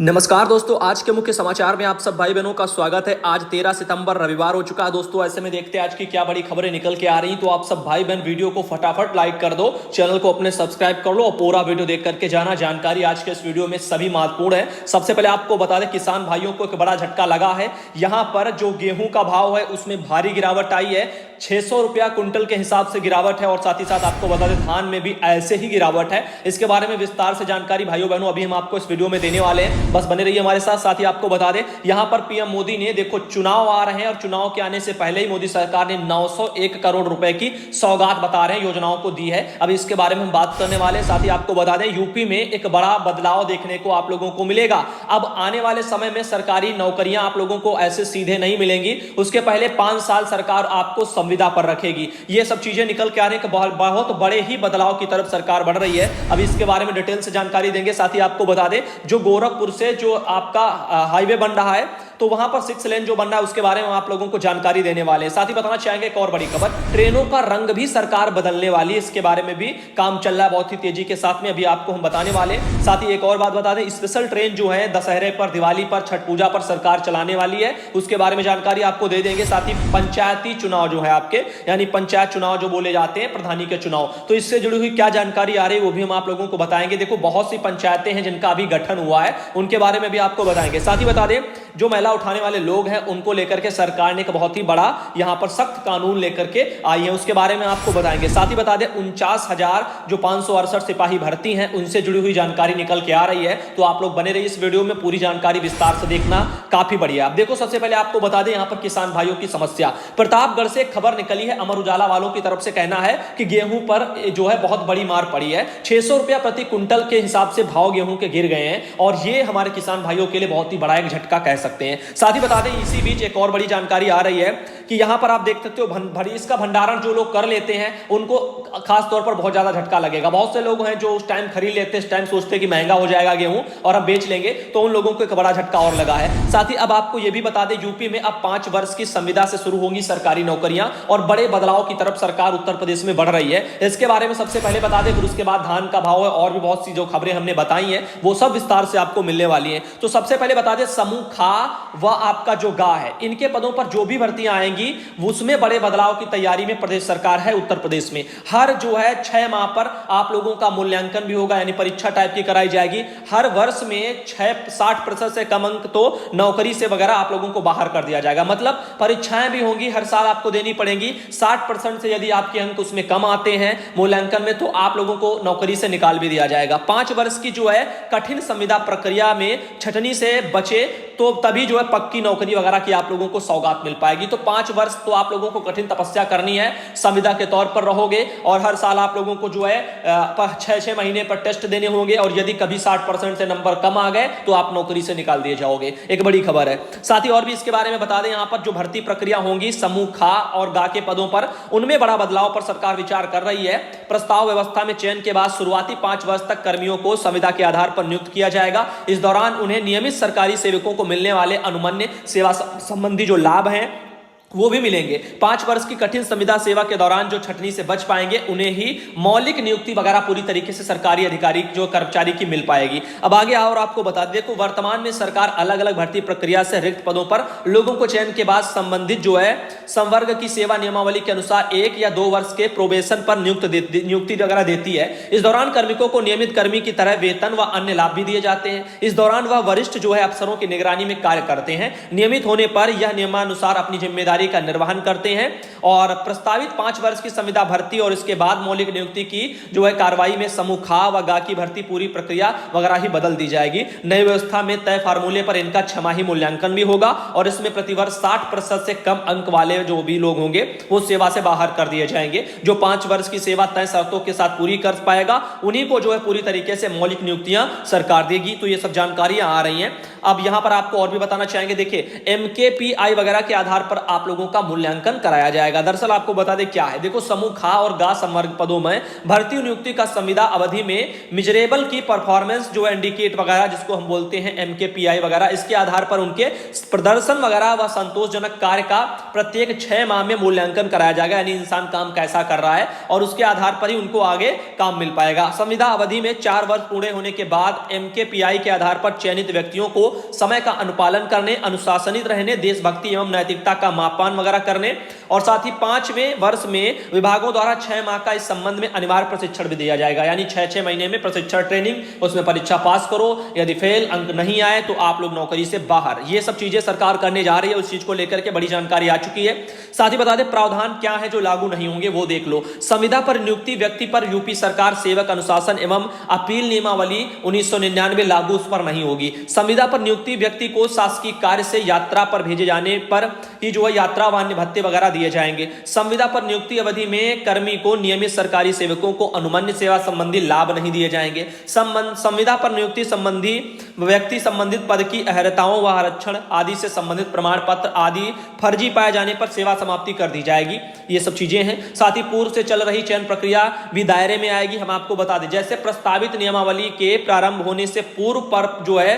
नमस्कार दोस्तों, आज के मुख्य समाचार में आप सब भाई बहनों का स्वागत है। आज 13 सितंबर रविवार हो चुका है दोस्तों। ऐसे में देखते हैं आज की क्या बड़ी खबरें निकल के आ रही। तो आप सब भाई बहन वीडियो को फटाफट लाइक कर दो, चैनल को अपने सब्सक्राइब कर लो और पूरा वीडियो देख करके जाना। जानकारी आज के इस वीडियो में सभी महत्वपूर्ण है। सबसे पहले आपको बता दें, किसान भाइयों को एक बड़ा झटका लगा है। यहाँ पर जो गेहूं का भाव है उसमें भारी गिरावट आई है। 600 रुपया कुंटल के हिसाब से गिरावट है और साथ ही साथ आपको बता दें धान में भी ऐसे ही गिरावट है। इसके बारे में विस्तार से जानकारी भाइयों बहनों अभी हम आपको इस वीडियो में देने वाले हैं, बस बने रहिए हमारे साथ ही आपको बता दें, यहां पर पीएम मोदी ने देखो चुनाव आ रहे हैं और चुनाव के आने से पहले ही मोदी सरकार ने 901 करोड़ रुपए की सौगात बता रहे हैं योजनाओं को दी है। अब इसके बारे में हम बात करने वाले हैं। साथ ही आपको बता दें, यूपी में एक बड़ा बदलाव देखने को आप लोगों को मिलेगा। अब आने वाले समय में सरकारी नौकरियां आप लोगों को ऐसे सीधे नहीं मिलेंगी। उसके पहले 5 साल सरकार आपको संविदा पर रखेगी। ये सब चीजें निकल के आ रही है। बहुत बड़े ही बदलाव की तरफ सरकार बढ़ रही है। अब इसके बारे में डिटेल से जानकारी देंगे। साथ ही आपको बता दें, जो गोरखपुर से जो आपका हाईवे बन रहा है, तो वहां पर 6 लेन जो बन रहा है उसके बारे में आप लोगों को जानकारी देने वाले हैं। साथ ही बताना चाहेंगे एक और बड़ी खबर, ट्रेनों का रंग भी सरकार बदलने वाली है। इसके बारे में भी काम चल रहा है बहुत ही तेजी के साथ में, अभी आपको हम बताने वाले। साथ ही एक और बात बता दें, स्पेशल ट्रेन जो है दशहरे पर, दिवाली पर, छठ पूजा पर सरकार चलाने वाली है, उसके बारे में जानकारी आपको दे देंगे। साथ ही पंचायती चुनाव जो है आपके, यानी पंचायत चुनाव जो बोले जाते हैं, प्रधानी के चुनाव, तो इससे जुड़ी हुई क्या जानकारी आ रही है वो भी हम आप लोगों को बताएंगे। देखो बहुत सी पंचायतें हैं जिनका अभी गठन हुआ है, उनके बारे में भी आपको बताएंगे। साथ ही बता दें, जो महिला उठाने वाले लोग हैं उनको लेकर के सरकार ने एक बहुत ही बड़ा यहां पर सख्त कानून लेकर के आई है, उसके बारे में आपको बताएंगे। साथ ही बता दें, 49,000 जो 568 सिपाही भर्ती हैं उनसे जुड़ी हुई जानकारी निकल के आ रही है। तो आप लोग बने रहिए इस वीडियो में, पूरी जानकारी विस्तार से देखना, काफी बढ़िया। अब देखो, सबसे पहले आपको बता दें, यहां पर किसान भाइयों की समस्या, प्रतापगढ़ से खबर निकली है। अमर उजाला वालों की तरफ से कहना है कि गेहूं पर जो है बहुत बड़ी मार पड़ी है। 600 रुपया प्रति कुंटल के हिसाब से भाव गेहूं के गिर गए हैं और ये हमारे किसान भाइयों के लिए बहुत ही बड़ा एक झटका कह सकते हैं। साथ ही बता दें, इसी बीच एक और बड़ी जानकारी आ रही है कि यहां पर आप देख सकते हो, इसका भंडारण जो लोग कर लेते हैं उनको खास तौर पर बहुत ज्यादा झटका लगेगा। बहुत से लोग हैं जो उस टाइम खरीद लेते हैं, इस टाइम सोचते हैं कि महंगा हो जाएगा गेहूं और हम बेच लेंगे, तो उन लोगों को एक बड़ा झटका और लगा है। साथ ही अब आपको यह भी बता दें, यूपी में अब 5 वर्ष की संविदा से शुरू होंगी सरकारी नौकरियां और बड़े बदलाव की तरफ सरकार उत्तर प्रदेश में बढ़ रही है। इसके बारे में सबसे पहले बता दें, फिर उसके बाद धान का भाव है और भी बहुत सी जो खबरें हमने बताई हैं वो सब विस्तार से आपको मिलने वाली हैं। तो सबसे पहले बता दें, समूह खा व आपका जो गा है, इनके पदों पर जो भी भर्तियां आएंगी उसमें बड़े बदलाव की तैयारी में प्रदेश सरकार है। उत्तर प्रदेश में हर जो है 6 माह पर आप लोगों का मूल्यांकन भी होगा, यानी परीक्षा टाइप की कराई जाएगी। हर वर्ष में 60% से कम अंक तो नौकरी से वगैरह आप लोगों को बाहर कर दिया जाएगा। मतलब परीक्षाएं भी होंगी, हर साल आपको देनी पड़ेगी। 60% से यदि आपके अंक उसमें कम आते हैं मूल्यांकन में, तो आप लोगों को नौकरी से निकाल भी दिया जाएगा। 5 वर्ष की जो है कठिन संविदा प्रक्रिया में छटनी से बचे तो तभी जो है पक्की नौकरी वगैरह की आप लोगों को सौगात मिल पाएगी। तो 5 वर्ष तो आप लोगों को कठिन तपस्या करनी है, संविदा के तौर पर रहोगे और हर साल आप लोगों को जो है 6-6 महीने पर टेस्ट देने होंगे और यदि कभी 60% से नंबर कम आ गए तो आप नौकरी से निकाल दिए जाओगे। एक बड़ी खबर है। साथ ही और भी इसके बारे में बता दें, यहां पर जो भर्ती प्रक्रिया होंगी समूह खा और गा के पदों पर, उनमें बड़ा बदलाव पर सरकार विचार कर रही है। प्रस्ताव व्यवस्था में चयन के बाद शुरुआती 5 वर्ष तक कर्मियों को संविदा के आधार पर नियुक्त किया जाएगा। इस दौरान उन्हें नियमित सरकारी सेवकों को मिलने वाले अनुमन्य सेवा संबंधी जो लाभ हैं वो भी मिलेंगे। 5 वर्ष की कठिन संविदा सेवा के दौरान जो छटनी से बच पाएंगे उन्हें ही मौलिक नियुक्ति वगैरह पूरी तरीके से सरकारी अधिकारी जो कर्मचारी की मिल पाएगी। अब आगे आओ और आपको बता दें, देखो वर्तमान में सरकार अलग अलग भर्ती प्रक्रिया से रिक्त पदों पर लोगों को चयन के बाद संबंधित जो है संवर्ग की सेवा नियमावली के अनुसार 1 या 2 वर्ष के प्रोबेशन पर नियुक्ति वगैरह देती है। इस दौरान कार्मिकों को नियमित कर्मी की तरह वेतन व अन्य लाभ भी दिए जाते हैं। इस दौरान वह वरिष्ठ जो है अफसरों की निगरानी में कार्य करते हैं। नियमित होने पर यह नियमानुसार अपनी जिम्मेदारी का निर्वहन करते हैं और प्रस्तावित 5 वर्ष की संविदा भर्ती और इसके बाद मौलिक नियुक्ति की जो है कार्रवाई में समूह खा व गा की भर्ती पूरी प्रक्रिया वगैरह ही बदल दी जाएगी। नई व्यवस्था में तय फार्मूले पर इनका 6 माही मूल्यांकन भी होगा और इसमें प्रतिवर्ष 60% से कम अंक वाले जो भी लोग होंगे वो सेवा से बाहर कर दिए जाएंगे। जो 5 वर्ष की सेवा तय शर्तों के साथ पूरी कर पाएगा उन्हीं को जो है पूरी तरीके से मौलिक नियुक्तियां सरकार देगी। तो ये सब जानकारियां आ रही हैं। अब यहां पर आपको और भी बताना चाहेंगे, देखिए MKPI वगैरह के आधार पर आप लोगों का मूल्यांकन कराया जाएगा। दरअसल आपको बता दें क्या है, देखो समूह खा और गा संवर्ग पदों में भर्ती नियुक्ति का संविदा अवधि में मिजरेबल की परफॉर्मेंस जो इंडिकेट वगैरह जिसको हम बोलते हैं MKPI वगैरह, इसके आधार पर उनके प्रदर्शन वगैरह व संतोषजनक कार्य का प्रत्येक 6 माह में मूल्यांकन कराया जाएगा। यानी इंसान काम कैसा कर रहा है और उसके आधार पर ही उनको आगे काम मिल पाएगा। संविदा अवधि में 4 वर्ष पूरे होने के बाद MKPI के आधार पर चयनित व्यक्तियों को समय का अनुपालन करने, अनुशासनित रहने, देशभक्ति एवं नैतिकता का मापन वगैरह करने और साथ ही 5वें वर्ष में विभागों द्वारा 6 माह का इस संबंध में अनिवार्य प्रशिक्षण भी दिया जाएगा। यानी 6 महीने में प्रशिक्षण ट्रेनिंग, उसमें परीक्षा पास करो, यदि फेल अंक नहीं आए तो आप लोग नौकरी से बाहर। ये सब चीजें सरकार करने जा रही है, उस चीज को लेकर के बड़ी जानकारी आ चुकी है। साथ ही बता दें प्रावधान क्या है जो लागू नहीं होंगे वो देख लो। संविदा पर नियुक्ति व्यक्ति पर यूपी सरकार सेवक अनुशासन एवं अपील नियमावली 1999 लागू उस पर नहीं होगी। संविदा पर नियुक्ति व्यक्ति को शासकीय कार्य से यात्रा पर भेजे जाने पर ही जो है यात्रा वाहन भत्ते वगैरह दिए जाएंगे। संविदा पर नियुक्ति अवधि में कर्मी को नियमित सरकारी सेवकों को अनुमन्य सेवा संबंधी लाभ नहीं दिए जाएंगे। संविदा पर नियुक्ति संबंधी व्यक्ति संबंधित पद की अर्हताओं व आरक्षण आदि से संबंधित प्रमाण पत्र आदि फर्जी पाए जाने पर सेवा समाप्ति कर दी जाएगी। ये सब चीजें हैं। साथ ही पूर्व से चल रही चयन प्रक्रिया भी दायरे में आएगी। हम आपको बता दें जैसे प्रस्तावित नियमावली के प्रारंभ होने से पूर्व पर जो है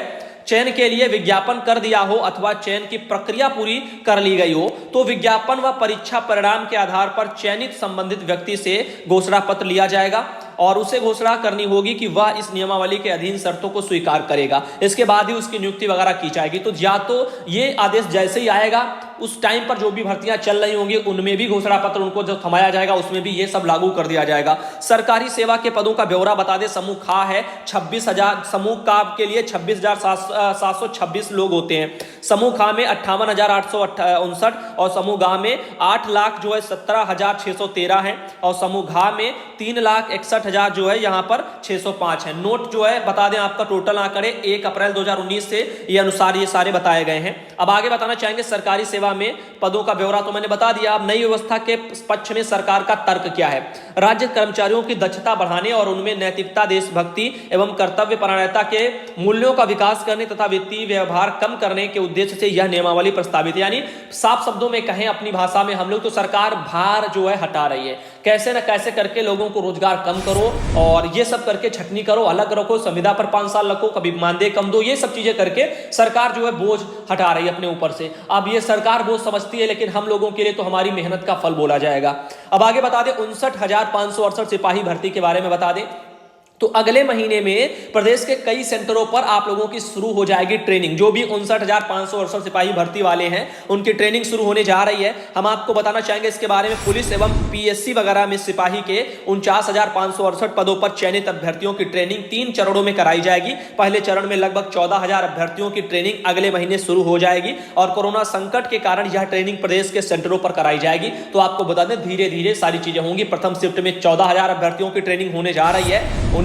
चयन के लिए विज्ञापन कर दिया हो अथवा चयन की प्रक्रिया पूरी कर ली गई हो तो विज्ञापन व परीक्षा परिणाम के आधार पर चयनित संबंधित व्यक्ति से घोषणा पत्र लिया जाएगा और उसे घोषणा करनी होगी कि वह इस नियमावली के अधीन शर्तों को स्वीकार करेगा। इसके बाद ही उसकी नियुक्ति वगैरह की जाएगी। तो या तो ये आदेश जैसे ही आएगा उस टाइम पर जो भी भर्तियां चल रही होंगी उनमें भी घोषणा पत्र उनको जो थमाया जाएगा उसमें भी ये सब लागू कर दिया जाएगा। सरकारी सेवा के पदों का ब्यौरा बता दें। समूह खा है 26,000, समूह का के लिए 26,726 लोग होते हैं। समूह खा में 58,859 और समूह गा में 8 लाख जो है 17,613 है और समूह घा में 3,61,000 जो है यहाँ पर 605 है। नोट जो है बता दें आपका टोटल आंकड़े 1 अप्रैल 2019 से ये अनुसार ये सारे बताए गए हैं। अब आगे बताना चाहेंगे सरकारी सेवा में पदों का ब्यौरा तो मैंने बता दिया। अब नई व्यवस्था के पक्ष में सरकार का तर्क क्या है। राज्य कर्मचारियों की दक्षता बढ़ाने और उनमें नैतिकता, देशभक्ति एवं कर्तव्य परायणता के मूल्यों का विकास करने तथा वित्तीय व्यवहार कम करने के उद्देश्य से यह नियमावली प्रस्तावित है। यानी साफ शब्दों में कहें अपनी भाषा में हम लोग तो सरकार भार जो है हटा रही है। कैसे न कैसे करके लोगों को रोजगार कम करो और ये सब करके छटनी करो, अलग रखो, संविदा पर 5 साल रखो, कभी मानदेय कम दो, ये सब चीजें करके सरकार जो है बोझ हटा रही है अपने ऊपर से। अब ये सरकार बोझ समझती है लेकिन हम लोगों के लिए तो हमारी मेहनत का फल बोला जाएगा। अब आगे बता दें 59,568 सिपाही भर्ती के बारे में बता दें तो अगले महीने में प्रदेश के कई सेंटरों पर आप लोगों की शुरू हो जाएगी ट्रेनिंग। जो भी 59,568 सिपाही भर्ती वाले हैं उनकी ट्रेनिंग शुरू होने जा रही है। हम आपको बताना चाहेंगे इसके बारे में। पुलिस एवं PSC वगैरह में सिपाही के 49,568 पदों पर चयनित अभ्यर्थियों की ट्रेनिंग 3 चरणों में कराई जाएगी। पहले चरण में लगभग 14,000 अभ्यर्थियों की ट्रेनिंग अगले महीने शुरू हो जाएगी और कोरोना संकट के कारण यह ट्रेनिंग प्रदेश के सेंटरों पर कराई जाएगी। तो आपको बता दें धीरे धीरे सारी चीजें होंगी। प्रथम शिफ्ट में 14,000 अभ्यर्थियों की ट्रेनिंग होने जा रही है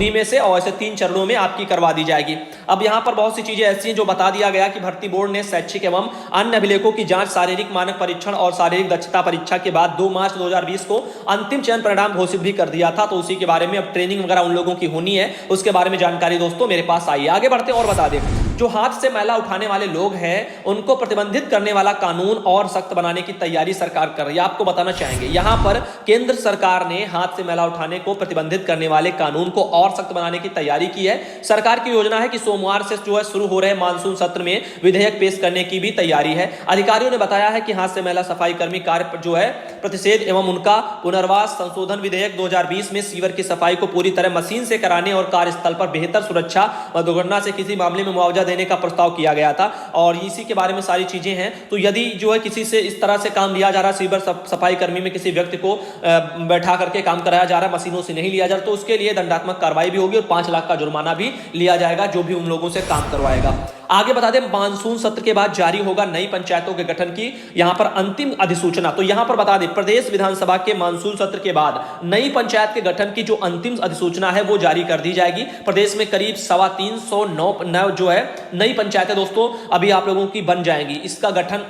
में से और ऐसे 3 चरणों में आपकी करवा दी जाएगी। अब यहां पर बहुत सी चीजें ऐसी हैं जो बता दिया गया कि भर्ती बोर्ड ने शैक्षिक एवं अन्य अभिलेखों की जांच, शारीरिक मानक परीक्षण और शारीरिक दक्षता परीक्षा के बाद 2 मार्च 2020 को अंतिम चयन परिणाम घोषित भी कर दिया था। तो उसी के बारे में अब ट्रेनिंग वगैरह उन लोगों की होनी है, उसके बारे में जानकारी दोस्तों मेरे पास आई है। आगे बढ़ते और बता दें जो हाथ से मैला उठाने वाले लोग हैं उनको प्रतिबंधित करने वाला कानून और सख्त बनाने की तैयारी सरकार कर रही है। आपको बताना चाहेंगे यहां पर केंद्र सरकार ने हाथ से मैला उठाने को प्रतिबंधित करने वाले कानून को और सख्त बनाने की तैयारी की है। सरकार की योजना है कि सोमवार से जो है शुरू हो रहे मानसून सत्र में विधेयक पेश करने की भी तैयारी है। अधिकारियों ने बताया है कि हाथ से मैला सफाई कर्मी कार्य जो है प्रतिषेध एवं उनका पुनर्वास संशोधन विधेयक 2020 में सीवर की सफाई को पूरी तरह मशीन से कराने और कार्यस्थल पर बेहतर सुरक्षा व दुर्घटना से किसी मामले में मुआवजा देने का प्रस्ताव किया गया था और इसी के बारे में सारी चीजें हैं। तो यदि जो है किसी से इस तरह से काम लिया जा रहा है, सीवर सफाई कर्मी में किसी व्यक्ति को बैठा करके काम कराया जा रहा है, मशीनों से नहीं लिया जा रहा, तो उसके लिए दंडात्मक कार्रवाई भी होगी और 5 लाख का जुर्माना भी लिया जाएगा जो भी उन लोगों से काम करवाएगा। आगे बता दें मानसून सत्र के बाद जारी होगा नई पंचायतों के गठन की यहां पर अंतिम अधिसूचना। तो यहां पर बता दें प्रदेश विधानसभा के मानसून सत्र के बाद नई पंचायत के गठन की जो अंतिम अधिसूचना है वो जारी कर दी जाएगी। प्रदेश में करीब 329 जो है नई पंचायतें दोस्तों अभी आप लोगों की बन जाएंगी। इसका गठन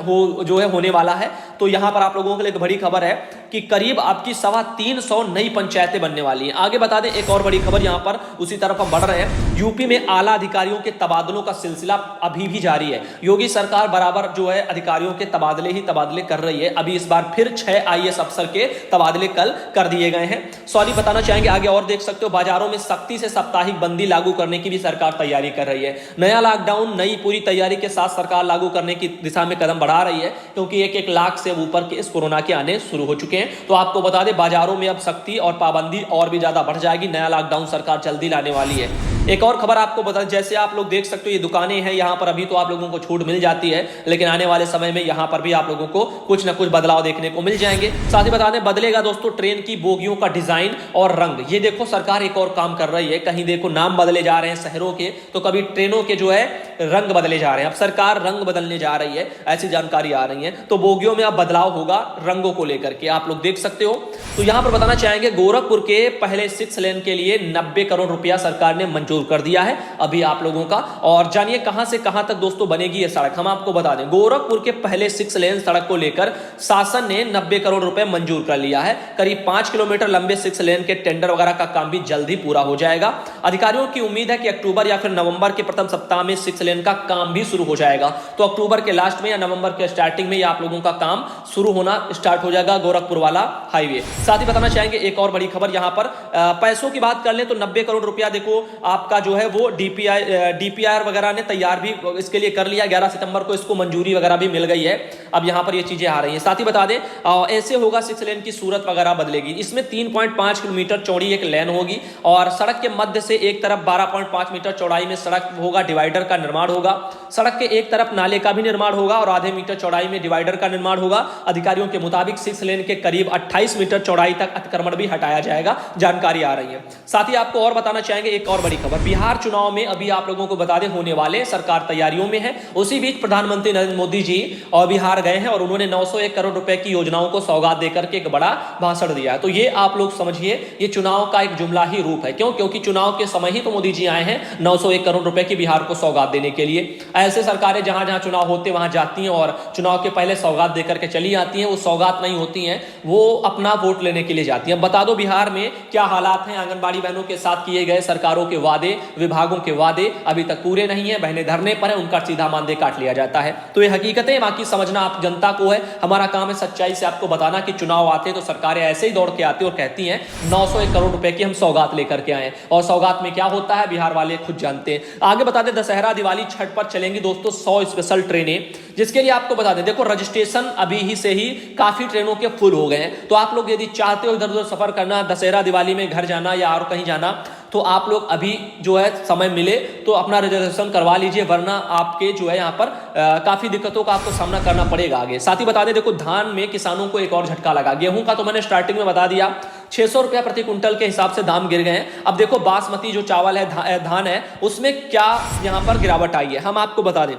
जो है होने वाला है। तो यहां पर आप लोगों के लिए एक बड़ी खबर है कि करीब आपकी 325 नई पंचायतें बनने वाली हैं। आगे बता दें एक और बड़ी खबर, यहां पर उसी तरफ हम बढ़ रहे हैं। यूपी में आला अधिकारियों के तबादलों का सिलसिला अभी भी जारी है। योगी सरकार बराबर जो है अधिकारियों के तबादले कर रही है। अभी इस बार फिर 6 आईएएस अफसर के तबादले कल कर दिए गए हैं। सॉरी बताना चाहेंगे, आगे और देख सकते हो, बाजारों में सख्ती से साप्ताहिक बंदी लागू करने की भी सरकार तैयारी कर रही है। नया लॉकडाउन नई पूरी तैयारी के साथ सरकार लागू करने की दिशा में कदम बढ़ा रही है, क्योंकि 1 लाख से ऊपर केस कोरोना के आने शुरू हो चुके हैं। तो आपको बता दें बाजारों में अब सख्ती और पाबंदी और भी ज्यादा बढ़ जाएगी। नया लॉकडाउन सरकार जल्दी लाने वाली है। एक और खबर आपको बता, जैसे आप लोग देख सकते हो ये दुकानें हैं, यहां पर अभी तो आप लोगों को छूट मिल जाती है, लेकिन आने वाले समय में यहां पर भी आप लोगों को कुछ ना कुछ बदलाव देखने को मिल जाएंगे। साथ ही बता दें बदलेगा दोस्तों ट्रेन की बोगियों का डिजाइन और रंग। ये देखो सरकार एक और काम कर रही है, कहीं देखो नाम बदले जा रहे हैं शहरों के, तो कभी ट्रेनों के जो है रंग बदले जा रहे हैं। अब सरकार रंग बदलने जा रही है, ऐसी जानकारी आ रही है। तो बोगियों में अब बदलाव होगा रंगों को लेकर के, आप लोग देख सकते हो। तो यहां पर बताना चाहेंगे गोरखपुर के पहले 6 लेन के लिए 90 करोड़ रुपया सरकार ने मंजूर कर दिया है अभी आप लोगों का। और जानिए कहां से कहां तक दोस्तों बनेगी यह सड़क, हम आपको बता दें गोरखपुर के पहले 6 लेन सड़क को लेकर शासन ने 90 करोड़ रुपए मंजूर कर लिया है। करीब 5 किलोमीटर लंबे 6 लेन के टेंडर वगैरह का काम भी जल्द ही पूरा हो जाएगा। अधिकारियों की उम्मीद है कि अक्टूबर या फिर नवंबर के प्रथम सप्ताह में 6 लेन का काम भी शुरू हो जाएगा। तो अक्टूबर के लास्ट में या नवंबर के स्टार्टिंग में आप लोगों का काम शुरू होना स्टार्ट हो जाएगा गोरखपुर वाला हाईवे। साथ ही बताना चाहेंगे एक और बड़ी खबर, यहां पर पैसों की बात कर लें तो 90 करोड़ रुपया देखो आपका जो है वो डीपीआर वगैरह ने तैयार भी इसके लिए कर लिया। 11 सितंबर को इसको मंजूरी वगैरह भी मिल गई है। अब यहां पर ये चीजें आ रही हैं। साथ ही बता दें ऐसे होगा 6 लेन की सूरत वगैरह बदलेगी। इसमें 3.5 किलोमीटर चौड़ी एक लेन होगी और सड़क के मध्य से एक तरफ 12.5 मीटर चौड़ाई में सड़क होगा, डिवाइडर का निर्माण होगा। सड़क के एक तरफ नाले का भी निर्माण होगा और आधे मीटर चौड़ाई में डिवाइडर का निर्माण होगा। अधिकारियों के मुताबिक 6 लेन के करीब 28 मीटर चौड़ाई तक अतिक्रमण भी हटाया जाएगा, जानकारी आ रही है। साथ ही आपको और बताना चाहेंगे एक और बड़ी खबर, बिहार चुनाव में अभी आप लोगों को बता दें होने वाले, सरकार तैयारियों में है। उसी बीच प्रधानमंत्री नरेंद्र मोदी जी और बिहार गए हैं और उन्होंने 901 करोड़ रुपए की योजनाओं को सौगात देकर के एक बड़ा भाषण दिया है। तो ये आप लोग समझिए ये चुनाव का एक जुमला ही रूप है। क्यों? क्योंकि चुनाव के समय ही तो मोदी जी आए हैं 901 करोड़ रुपए की बिहार को सौगात देने के लिए। ऐसे सरकारें जहां जहां चुनाव होते वहां जाती हैं और चुनाव के पहले सौगात देकर के चली आती हैं। वो सौगात नहीं होती हैं, वो अपना वोट लेने के लिए जाती हैं। बता दो बिहार में क्या हालात हैं। आंगनबाड़ी बहनों के साथ किए गए सरकारों के वादे, विभागों के वादे अभी तक पूरे नहीं है। बहनें धरने पर है, उनका सीधा मानदेय काट लिया जाता है। तो ये हकीकतें बाकी समझना आप जनता को है। हमारा काम है सच्चाई से आपको बताना कि चुनाव आते तो सरकारें ऐसे ही दौड़ के आती और कहती हैं 901 करोड़ रुपए की हम सौगात लेकर के आए। और सौगात में क्या होता है बिहार वाले खुद जानते हैं। आगे बता दें दशहरा दिवाली छठ पर चलेंगी दोस्तों 100 स्पेशल ट्रेनें, जिसके लिए आपको बता दें देखो रजिस्ट्रेशन अभी ही से ही काफी ट्रेनों के फुल हो गए हैं। तो आप लोग यदि चाहते हो इधर उधर सफर करना, दशहरा दिवाली में घर जाना या और कहीं जाना, तो आप लोग अभी जो है समय मिले तो अपना रिजर्वेशन करवा लीजिए, वरना आपके जो है यहाँ पर काफी दिक्कतों का आपको सामना करना पड़ेगा आगे। साथ ही बता दें देखो धान में किसानों को एक और झटका लगा। गेहूं का तो मैंने स्टार्टिंग में बता दिया 600 रुपया प्रति क्विंटल के हिसाब से दाम गिर गए हैं। अब देखो बासमती जो चावल है धान है उसमें क्या यहाँ पर गिरावट आई है, हम आपको बता दें।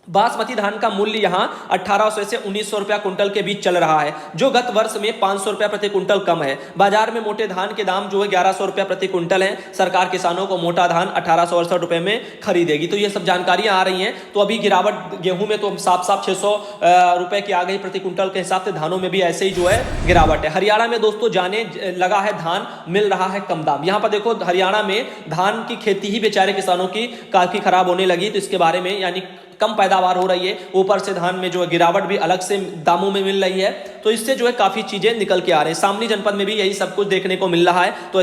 बासमती धान का मूल्य यहां 1800 से 1900 रुपया कुंटल के बीच चल रहा है, जो गत वर्ष में 500 रुपया प्रति कुंटल कम है। बाजार में मोटे धान के दाम जो है 1100 रुपया प्रति कुंटल है। सरकार किसानों को मोटा धान 1868 रुपए में खरीदेगी। तो ये सब जानकारियां आ रही हैं। तो अभी गिरावट गेहूं में तो साफ 600 रुपए की आ गई प्रति कुंटल के हिसाब से, धानों में भी ऐसे ही जो है गिरावट है। हरियाणा में दोस्तों जाने लगा है धान मिल रहा है कम दाम। यहां पर देखो हरियाणा में धान की खेती ही बेचारे किसानों की काफी खराब होने लगी, तो इसके बारे में यानी कम पैदावार हो रही है, ऊपर से धान में जो है गिरावट भी अलग से दामों में मिल रही है। तो इससे जो है काफी चीजें निकल के आ रही है। शामली जनपद में भी यही सब कुछ देखने को मिल रहा है। तो